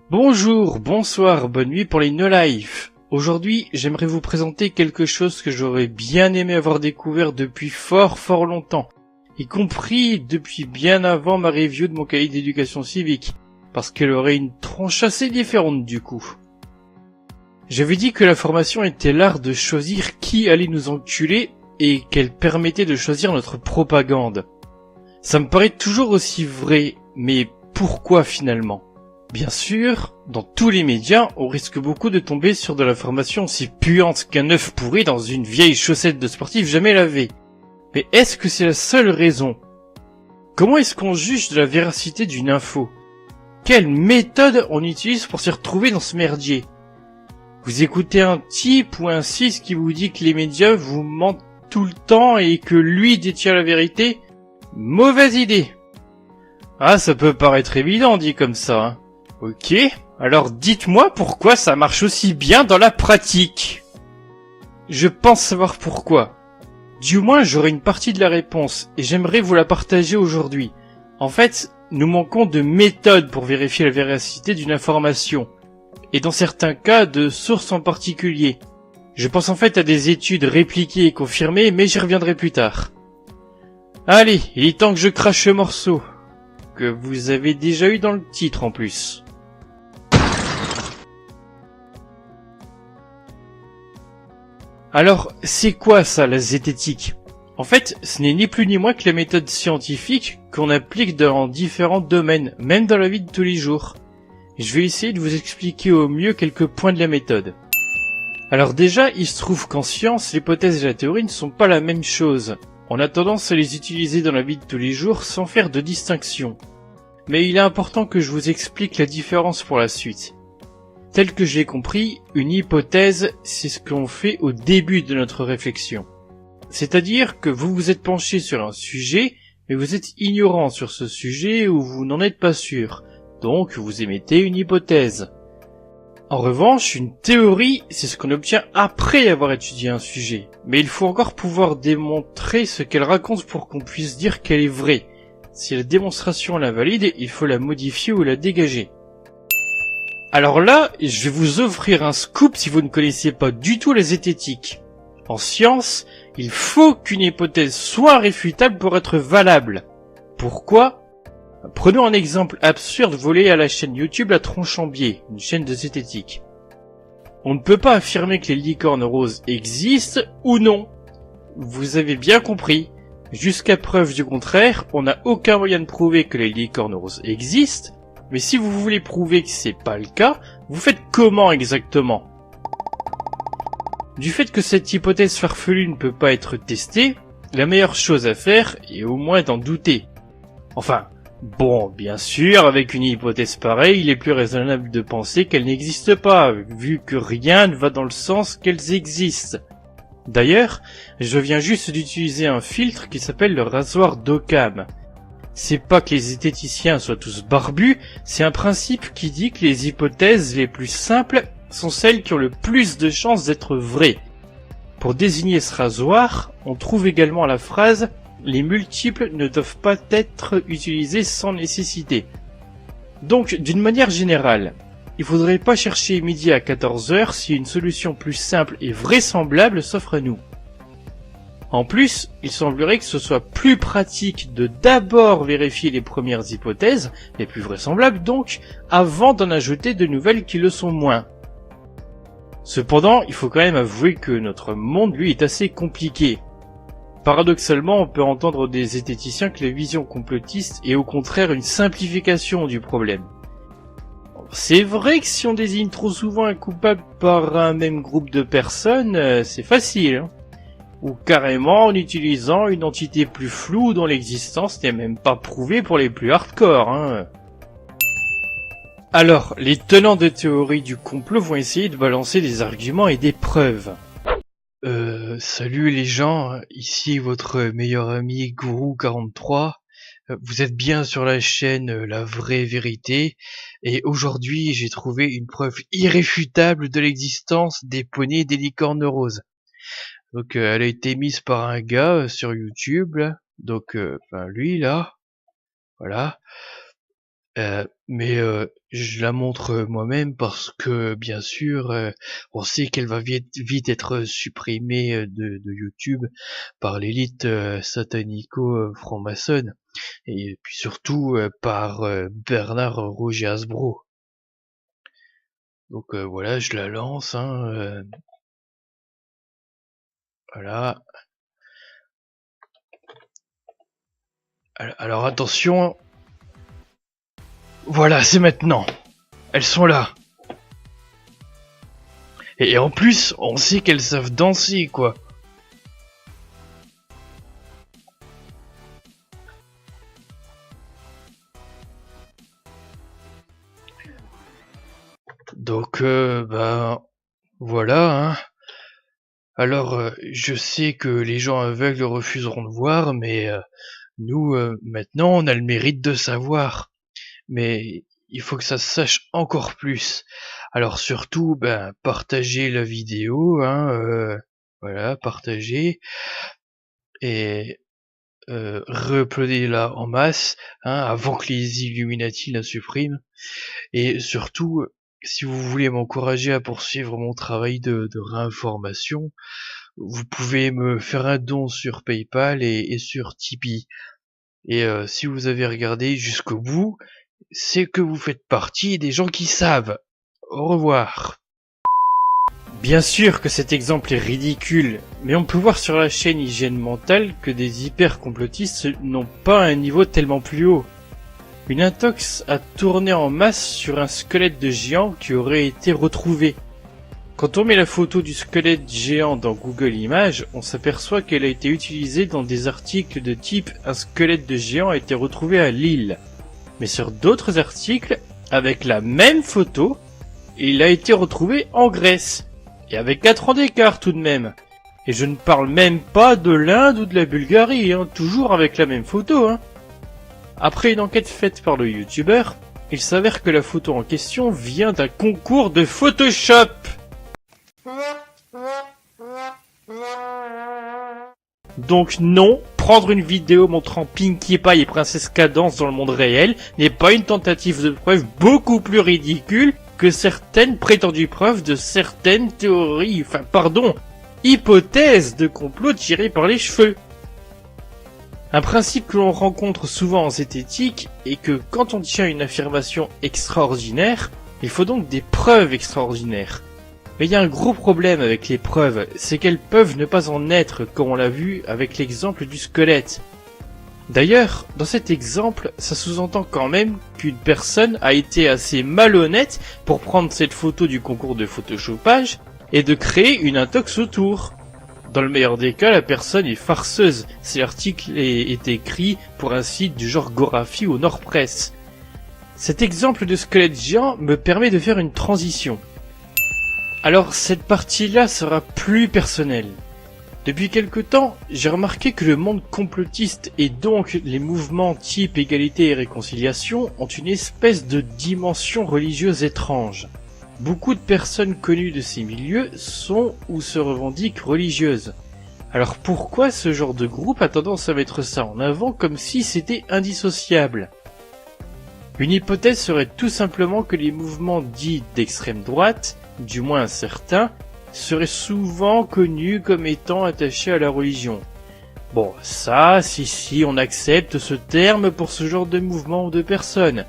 Bonjour, bonsoir, bonne nuit pour les No Life. Aujourd'hui, j'aimerais vous présenter quelque chose que j'aurais bien aimé avoir découvert depuis fort longtemps, y compris depuis bien avant ma review de mon cahier d'éducation civique, parce qu'elle aurait une tronche assez différente du coup. J'avais dit que la formation était l'art de choisir qui allait nous enculer et qu'elle permettait de choisir notre propagande. Ça me paraît toujours aussi vrai, mais pourquoi finalement ? Bien sûr, dans tous les médias, on risque beaucoup de tomber sur de l'information aussi puante qu'un œuf pourri dans une vieille chaussette de sportif jamais lavée. Mais est-ce que c'est la seule raison ? Comment est-ce qu'on juge de la véracité d'une info ? Quelle méthode on utilise pour s'y retrouver dans ce merdier ? Vous écoutez un type ou un cis qui vous dit que les médias vous mentent tout le temps et que lui détient la vérité ? Mauvaise idée. Ah, ça peut paraître évident dit comme ça, hein. Ok, alors dites-moi pourquoi ça marche aussi bien dans la pratique. Je pense savoir pourquoi. Du moins, j'aurai une partie de la réponse et j'aimerais vous la partager aujourd'hui. En fait, nous manquons de méthodes pour vérifier la véracité d'une information. Et dans certains cas, de sources en particulier. Je pense en fait à des études répliquées et confirmées, mais j'y reviendrai plus tard. Allez, il est temps que je crache ce morceau. Que vous avez déjà eu dans le titre en plus. Alors, c'est quoi ça, la zététique ? En fait, ce n'est ni plus ni moins que la méthode scientifique qu'on applique dans différents domaines, même dans la vie de tous les jours. Je vais essayer de vous expliquer au mieux quelques points de la méthode. Alors déjà, il se trouve qu'en science, l'hypothèse et la théorie ne sont pas la même chose. On a tendance à les utiliser dans la vie de tous les jours sans faire de distinction. Mais il est important que je vous explique la différence pour la suite. Tel que je l'ai compris, une hypothèse, c'est ce qu'on fait au début de notre réflexion. C'est-à-dire que vous vous êtes penché sur un sujet, mais vous êtes ignorant sur ce sujet ou vous n'en êtes pas sûr. Donc vous émettez une hypothèse. En revanche, une théorie, c'est ce qu'on obtient après avoir étudié un sujet. Mais il faut encore pouvoir démontrer ce qu'elle raconte pour qu'on puisse dire qu'elle est vraie. Si la démonstration la valide, il faut la modifier ou la dégager. Alors là, je vais vous offrir un scoop si vous ne connaissez pas du tout la zététique. En science, il faut qu'une hypothèse soit réfutable pour être valable. Pourquoi ? Prenons un exemple absurde volé à la chaîne YouTube La Tronche en Biais, une chaîne de zététique. On ne peut pas affirmer que les licornes roses existent ou non. Vous avez bien compris. Jusqu'à preuve du contraire, on n'a aucun moyen de prouver que les licornes roses existent, mais si vous voulez prouver que c'est pas le cas, vous faites comment exactement ? Du fait que cette hypothèse farfelue ne peut pas être testée, la meilleure chose à faire est au moins d'en douter. Enfin, bon, bien sûr, avec une hypothèse pareille, il est plus raisonnable de penser qu'elle n'existe pas, vu que rien ne va dans le sens qu'elles existent. D'ailleurs, je viens juste d'utiliser un filtre qui s'appelle le rasoir d'Occam. C'est pas que les zététiciens soient tous barbus, c'est un principe qui dit que les hypothèses les plus simples sont celles qui ont le plus de chances d'être vraies. Pour désigner ce rasoir, on trouve également la phrase « Les multiples ne doivent pas être utilisés sans nécessité ». Donc, d'une manière générale, il faudrait pas chercher midi à 14h si une solution plus simple et vraisemblable s'offre à nous. En plus, il semblerait que ce soit plus pratique de d'abord vérifier les premières hypothèses, les plus vraisemblables donc, avant d'en ajouter de nouvelles qui le sont moins. Cependant, il faut quand même avouer que notre monde, lui, est assez compliqué. Paradoxalement, on peut entendre des zététiciens que la vision complotiste est au contraire une simplification du problème. C'est vrai que si on désigne trop souvent un coupable par un même groupe de personnes, c'est facile, hein. Ou carrément en utilisant une entité plus floue dont l'existence n'est même pas prouvée pour les plus hardcore, hein. Alors, les tenants de théorie du complot vont essayer de balancer des arguments et des preuves. Salut les gens, ici votre meilleur ami Gourou43. Vous êtes bien sur la chaîne La Vraie Vérité, et aujourd'hui j'ai trouvé une preuve irréfutable de l'existence des poneys des licornes roses. Donc elle a été mise par un gars sur YouTube, là. Donc lui là, voilà. mais je la montre moi-même parce que, bien sûr, on sait qu'elle va vite être supprimée de YouTube par l'élite satanico-franc-maçonne, et puis surtout par Bernard Roger Hasbro. Donc voilà, je la lance, hein, voilà. Alors attention, voilà, c'est maintenant. Elles sont là. Et en plus, on sait qu'elles savent danser, quoi. Donc, ben, voilà, hein. Alors, je sais que les gens aveugles refuseront de voir, mais nous, maintenant, on a le mérite de savoir. Mais il faut que ça se sache encore plus. Alors surtout, ben, partagez la vidéo, hein, voilà, partagez, et re-uploadez-la en masse, hein, avant que les Illuminati la suppriment. Et surtout, si vous voulez m'encourager à poursuivre mon travail de réinformation, vous pouvez me faire un don sur PayPal et sur Tipeee. Et si vous avez regardé jusqu'au bout, c'est que vous faites partie des gens qui savent. Au revoir. Bien sûr que cet exemple est ridicule, mais on peut voir sur la chaîne Hygiène Mentale que des hyper-complotistes n'ont pas un niveau tellement plus haut. Une intox a tourné en masse sur un squelette de géant qui aurait été retrouvé. Quand on met la photo du squelette géant dans Google Images, on s'aperçoit qu'elle a été utilisée dans des articles de type « Un squelette de géant a été retrouvé à Lille ». Mais sur d'autres articles, avec la même photo, il a été retrouvé en Grèce. Et avec 4 ans d'écart tout de même. Et je ne parle même pas de l'Inde ou de la Bulgarie, hein, toujours avec la même photo. Hein. Après une enquête faite par le youtubeur, il s'avère que la photo en question vient d'un concours de Photoshop. Donc non, prendre une vidéo montrant Pinkie Pie et Princesse Cadence dans le monde réel n'est pas une tentative de preuve beaucoup plus ridicule que certaines prétendues preuves de certaines théories, hypothèses de complot tirées par les cheveux. Un principe que l'on rencontre souvent en zététique est que quand on tient une affirmation extraordinaire, il faut donc des preuves extraordinaires. Mais il y a un gros problème avec les preuves, c'est qu'elles peuvent ne pas en être, comme on l'a vu avec l'exemple du squelette. D'ailleurs, dans cet exemple, ça sous-entend quand même qu'une personne a été assez malhonnête pour prendre cette photo du concours de photoshopage et de créer une intox autour. Dans le meilleur des cas, la personne est farceuse, si l'article est écrit pour un site du genre Gorafi ou Nordpress. Cet exemple de squelette géant me permet de faire une transition. Alors cette partie-là sera plus personnelle. Depuis quelque temps, j'ai remarqué que le monde complotiste et donc les mouvements type égalité et réconciliation ont une espèce de dimension religieuse étrange. Beaucoup de personnes connues de ces milieux sont ou se revendiquent religieuses. Alors pourquoi ce genre de groupe a tendance à mettre ça en avant comme si c'était indissociable ? Une hypothèse serait tout simplement que les mouvements dits d'extrême droite, du moins certains, seraient souvent connus comme étant attachés à la religion. Bon, ça, si, on accepte ce terme pour ce genre de mouvement ou de personnes.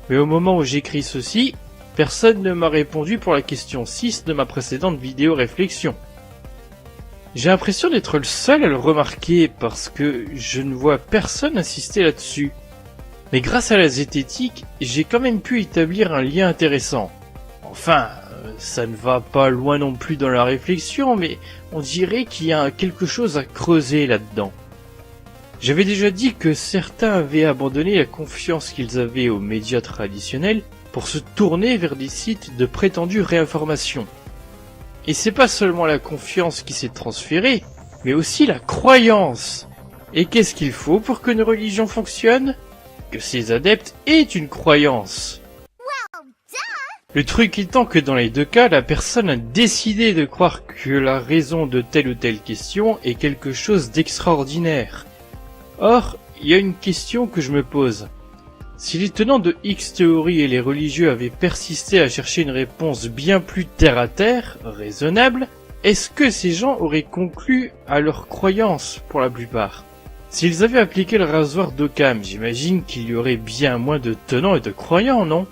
Mais au moment où j'écris ceci, personne ne m'a répondu pour la question 6 de ma précédente vidéo réflexion. J'ai l'impression d'être le seul à le remarquer parce que je ne vois personne insister là-dessus. Mais grâce à la zététique, j'ai quand même pu établir un lien intéressant. Enfin, ça ne va pas loin non plus dans la réflexion, mais on dirait qu'il y a quelque chose à creuser là-dedans. J'avais déjà dit que certains avaient abandonné la confiance qu'ils avaient aux médias traditionnels pour se tourner vers des sites de prétendue réinformation. Et c'est pas seulement la confiance qui s'est transférée, mais aussi la croyance. Et qu'est-ce qu'il faut pour qu'une religion fonctionne ? Que ses adeptes aient une croyance. Le truc étant que dans les deux cas, la personne a décidé de croire que la raison de telle ou telle question est quelque chose d'extraordinaire. Or, il y a une question que je me pose. Si les tenants de X théorie et les religieux avaient persisté à chercher une réponse bien plus terre-à-terre, raisonnable, est-ce que ces gens auraient conclu à leur croyance pour la plupart? S'ils avaient appliqué le rasoir d'Occam, j'imagine qu'il y aurait bien moins de tenants et de croyants, non?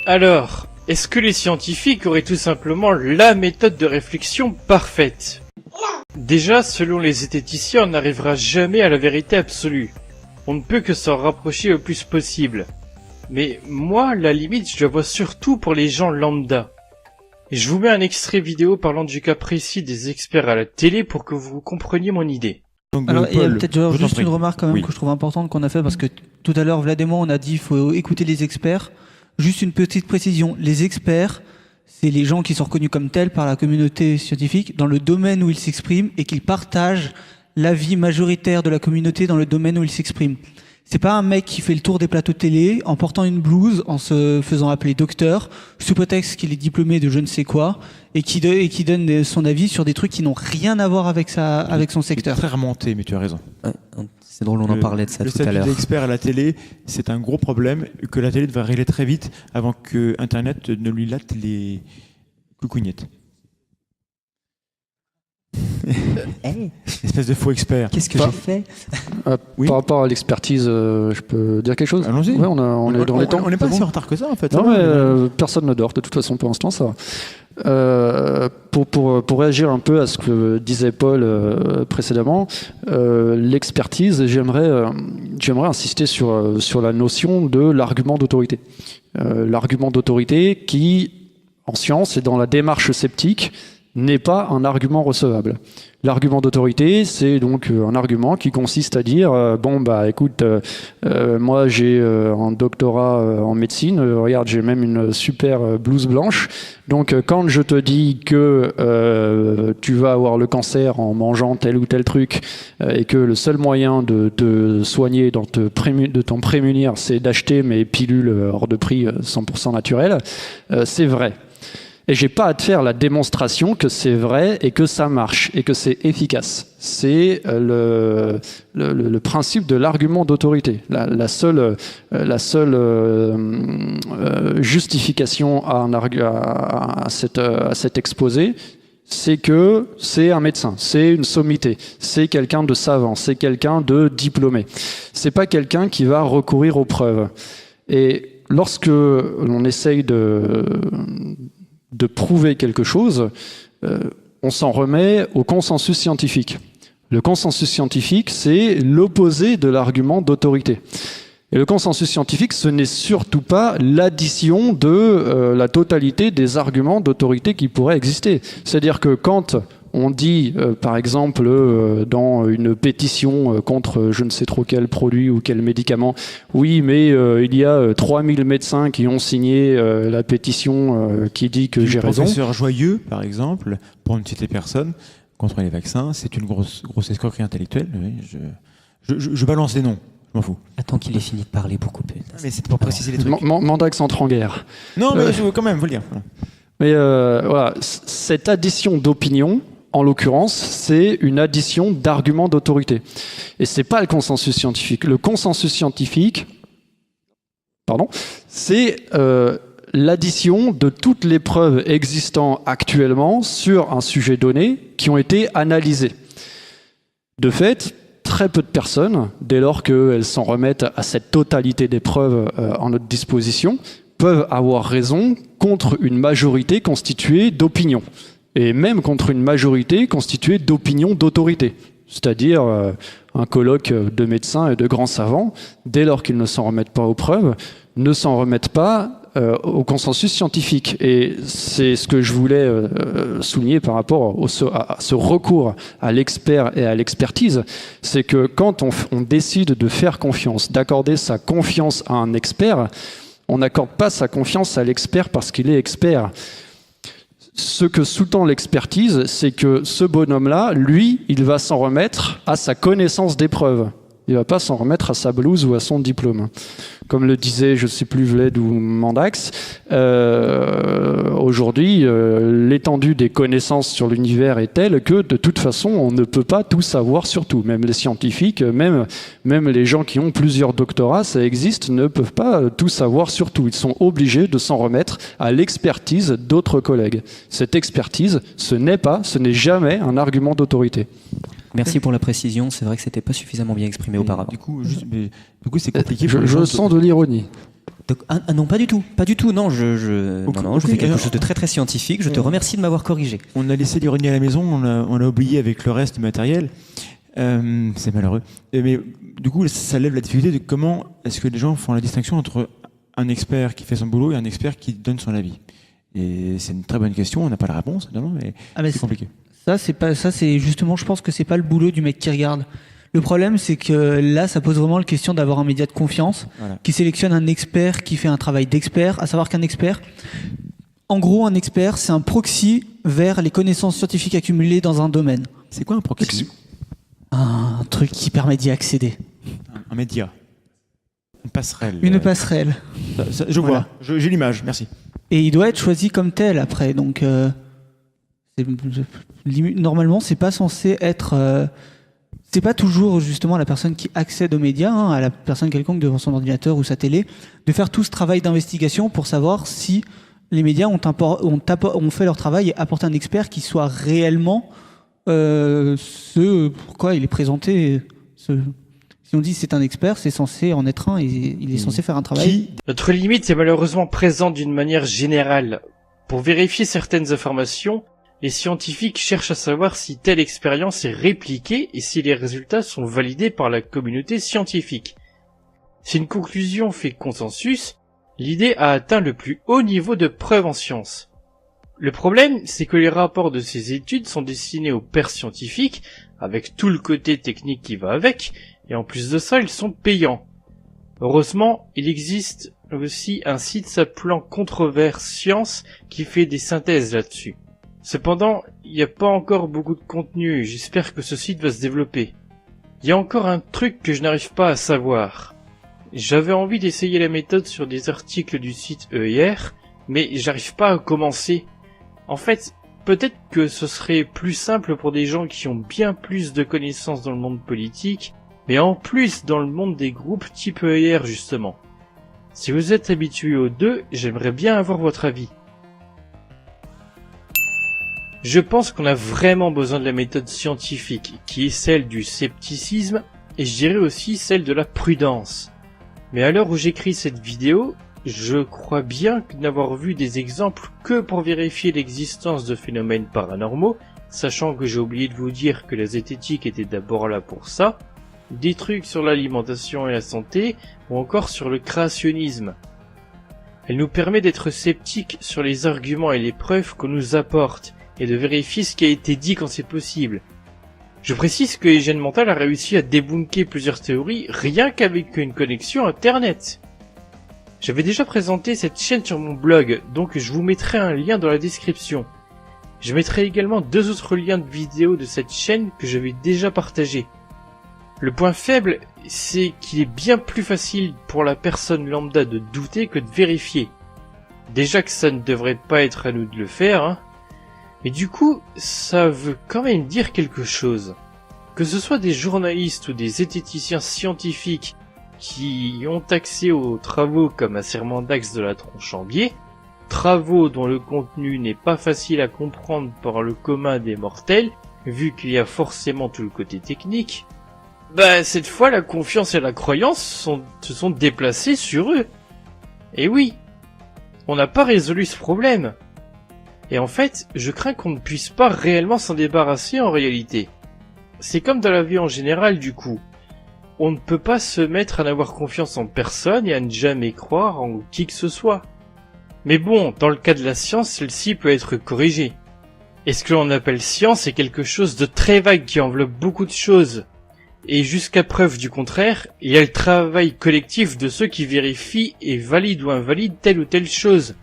Alors, est-ce que les scientifiques auraient tout simplement la méthode de réflexion parfaite? Déjà, selon les zététiciens, on n'arrivera jamais à la vérité absolue. On ne peut que s'en rapprocher le plus possible. Mais moi, la limite, je la vois surtout pour les gens lambda. Et je vous mets un extrait vidéo parlant du cas précis des experts à la télé pour que vous compreniez mon idée. Donc, Alors, il y a Paul, peut-être je t'en juste prie. une remarque quand même Oui. que je trouve importante qu'on a fait parce que tout à l'heure, Vlad et moi, on a dit qu'il faut écouter les experts. Juste une petite précision. Les experts, c'est les gens qui sont reconnus comme tels par la communauté scientifique dans le domaine où ils s'expriment et qu'ils partagent l'avis majoritaire de la communauté dans le domaine où ils s'expriment. C'est pas un mec qui fait le tour des plateaux de télé en portant une blouse, en se faisant appeler docteur, sous prétexte qu'il est diplômé de je ne sais quoi, et qui donne son avis sur des trucs qui n'ont rien à voir avec son secteur. C'est très remonté, mais tu as raison. C'est drôle, on en parlait de ça le tout à l'heure. statut d'expert à la télé, c'est un gros problème que la télé devrait régler très vite avant que Internet ne lui latte les coucougnettes. Espèce de faux expert. Qu'est-ce que j'ai fait? Oui. Par rapport à l'expertise, je peux dire quelque chose? Allons-y. Ouais, on est dans les temps. On n'est pas C'est si bon en retard que ça, en fait. Non, Ça va, mais personne ne dort. De toute façon, pour l'instant, ça va. Pour réagir un peu à ce que disait Paul précédemment, l'expertise, j'aimerais insister sur la notion de l'argument d'autorité. L'argument d'autorité qui, en science et dans la démarche sceptique, n'est pas un argument recevable. L'argument d'autorité, c'est donc un argument qui consiste à dire bon bah écoute, moi j'ai un doctorat en médecine, regarde j'ai même une super blouse blanche, donc quand je te dis que tu vas avoir le cancer en mangeant tel ou tel truc et que le seul moyen de te soigner, de t'en prémunir, c'est d'acheter mes pilules hors de prix 100% naturelles, c'est vrai. Et j'ai pas à te faire la démonstration que c'est vrai et que ça marche et que c'est efficace. C'est le principe de l'argument d'autorité. La seule justification à cet exposé, c'est que c'est un médecin, c'est une sommité, c'est quelqu'un de savant, c'est quelqu'un de diplômé. C'est pas quelqu'un qui va recourir aux preuves. Et lorsque l'on essaye de prouver quelque chose, on s'en remet au consensus scientifique. Le consensus scientifique, c'est l'opposé de l'argument d'autorité. Et le consensus scientifique, ce n'est surtout pas l'addition de la totalité des arguments d'autorité qui pourraient exister. C'est-à-dire que quand on dit, par exemple, dans une pétition contre je ne sais trop quel produit ou quel médicament, oui, mais il y a 3000 médecins qui ont signé la pétition qui dit que j'ai raison. Le professeur Joyeux, par exemple, pour ne citer personne, contre les vaccins, c'est une grosse escroquerie intellectuelle. Oui, je balance les noms, je m'en fous. Attends qu'il ait fini de parler beaucoup plus. Mais c'est pour préciser les trucs. Mandax entre en guerre. Non, mais quand même, faut le dire. Mais voilà, cette addition d'opinion, en l'occurrence, c'est une addition d'arguments d'autorité. Et c'est pas le consensus scientifique. Le consensus scientifique, c'est l'addition de toutes les preuves existant actuellement sur un sujet donné qui ont été analysées. De fait, très peu de personnes, dès lors qu'elles s'en remettent à cette totalité des preuves en notre disposition, peuvent avoir raison contre une majorité constituée d'opinions. Et même contre une majorité constituée d'opinions d'autorité. C'est-à-dire un colloque de médecins et de grands savants, dès lors qu'ils ne s'en remettent pas aux preuves, ne s'en remettent pas au consensus scientifique. Et c'est ce que je voulais souligner par rapport à ce recours à l'expert et à l'expertise, c'est que quand on décide de faire confiance, d'accorder sa confiance à un expert, on n'accorde pas sa confiance à l'expert parce qu'il est expert. Ce que sous-tend l'expertise, c'est que ce bonhomme-là, lui, il va s'en remettre à sa connaissance des preuves. Il va pas s'en remettre à sa blouse ou à son diplôme. Comme le disait, je sais plus, Vled ou Mandax, aujourd'hui, l'étendue des connaissances sur l'univers est telle que, de toute façon, on ne peut pas tout savoir sur tout. Même les scientifiques, même les gens qui ont plusieurs doctorats, ça existe, ne peuvent pas tout savoir sur tout. Ils sont obligés de s'en remettre à l'expertise d'autres collègues. Cette expertise, ce n'est jamais un argument d'autorité. Merci pour la précision, c'est vrai que c'était pas suffisamment bien exprimé auparavant. Du coup, c'est compliqué. Je sens de l'ironie. Donc, non, pas du tout, non, je fais quelque chose de très très scientifique, je te remercie de m'avoir corrigé. On a laissé l'ironie à la maison, on a oublié avec le reste du matériel. C'est malheureux. Mais du coup, ça lève la difficulté de comment est-ce que les gens font la distinction entre un expert qui fait son boulot et un expert qui donne son avis. Et c'est une très bonne question, on n'a pas la réponse, non, mais c'est compliqué. C'est justement, je pense que c'est pas le boulot du mec qui regarde. Le problème, c'est que là, ça pose vraiment la question d'avoir un média de confiance qui sélectionne un expert qui fait un travail d'expert, à savoir qu'un expert, en gros, un expert, c'est un proxy vers les connaissances scientifiques accumulées dans un domaine. C'est quoi un proxy ? Un truc qui permet d'y accéder. Un média. Une passerelle. Une passerelle. Je vois, j'ai l'image, merci. Et il doit être choisi comme tel après, donc normalement c'est pas censé être c'est pas toujours justement à la personne qui accède aux médias, à la personne quelconque devant son ordinateur ou sa télé, de faire tout ce travail d'investigation pour savoir si les médias ont fait leur travail et apporté un expert qui soit réellement ce pourquoi il est présenté. Si on dit c'est un expert, c'est censé en être un et il est censé faire un travail. Notre limite est malheureusement présente d'une manière générale. Pour vérifier certaines informations, les scientifiques cherchent à savoir si telle expérience est répliquée et si les résultats sont validés par la communauté scientifique. Si une conclusion fait consensus, l'idée a atteint le plus haut niveau de preuve en science. Le problème, c'est que les rapports de ces études sont destinés aux pairs scientifiques, avec tout le côté technique qui va avec, et en plus de ça, ils sont payants. Heureusement, il existe aussi un site s'appelant Controverse Science qui fait des synthèses là-dessus. Cependant, il n'y a pas encore beaucoup de contenu et j'espère que ce site va se développer. Il y a encore un truc que je n'arrive pas à savoir. J'avais envie d'essayer la méthode sur des articles du site EIR, mais j'arrive pas à commencer. En fait, peut-être que ce serait plus simple pour des gens qui ont bien plus de connaissances dans le monde politique, mais en plus dans le monde des groupes type EIR justement. Si vous êtes habitué aux deux, j'aimerais bien avoir votre avis. Je pense qu'on a vraiment besoin de la méthode scientifique, qui est celle du scepticisme, et je dirais aussi celle de la prudence. Mais à l'heure où j'écris cette vidéo, je crois bien n'avoir vu des exemples que pour vérifier l'existence de phénomènes paranormaux, sachant que j'ai oublié de vous dire que la zététique était d'abord là pour ça, des trucs sur l'alimentation et la santé, ou encore sur le créationnisme. Elle nous permet d'être sceptiques sur les arguments et les preuves qu'on nous apporte, et de vérifier ce qui a été dit quand c'est possible. Je précise que Hygiène Mentale a réussi à débunker plusieurs théories rien qu'avec une connexion internet. J'avais déjà présenté cette chaîne sur mon blog, donc je vous mettrai un lien dans la description. Je mettrai également 2 autres liens de vidéos de cette chaîne que j'avais déjà partagés. Le point faible, c'est qu'il est bien plus facile pour la personne lambda de douter que de vérifier. Déjà que ça ne devrait pas être à nous de le faire, Mais du coup, ça veut quand même dire quelque chose. Que ce soit des journalistes ou des zététiciens scientifiques qui ont accès aux travaux comme Assermendax de la tronche en biais, travaux dont le contenu n'est pas facile à comprendre par le commun des mortels, vu qu'il y a forcément tout le côté technique, cette fois la confiance et la croyance se sont déplacées sur eux. Et oui, on n'a pas résolu ce problème. Et en fait, je crains qu'on ne puisse pas réellement s'en débarrasser en réalité. C'est comme dans la vie en général du coup. On ne peut pas se mettre à n'avoir confiance en personne et à ne jamais croire en qui que ce soit. Mais bon, dans le cas de la science, celle-ci peut être corrigée. Et ce que l'on appelle science est quelque chose de très vague qui enveloppe beaucoup de choses. Et jusqu'à preuve du contraire, il y a le travail collectif de ceux qui vérifient et valident ou invalident telle ou telle chose.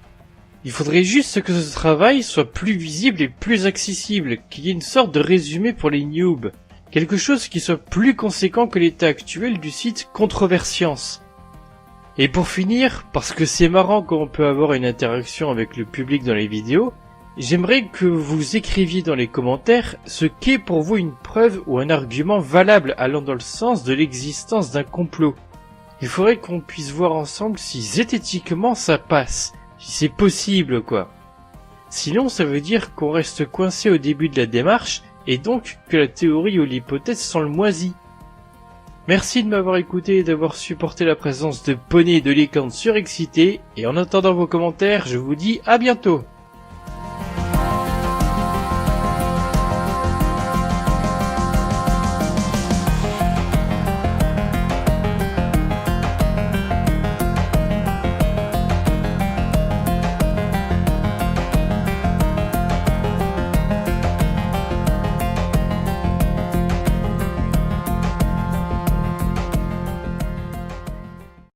Il faudrait juste que ce travail soit plus visible et plus accessible, qu'il y ait une sorte de résumé pour les noobs, Quelque chose qui soit plus conséquent que l'état actuel du site Controversience. Et pour finir, parce que c'est marrant quand on peut avoir une interaction avec le public dans les vidéos, j'aimerais que vous écriviez dans les commentaires ce qu'est pour vous une preuve ou un argument valable allant dans le sens de l'existence d'un complot. Il faudrait qu'on puisse voir ensemble si zététiquement ça passe, si c'est possible quoi. Sinon ça veut dire qu'on reste coincé au début de la démarche et donc que la théorie ou l'hypothèse sont le moisi. Merci de m'avoir écouté et d'avoir supporté la présence de Poney et de Licorne surexcités, et en attendant vos commentaires, je vous dis à bientôt.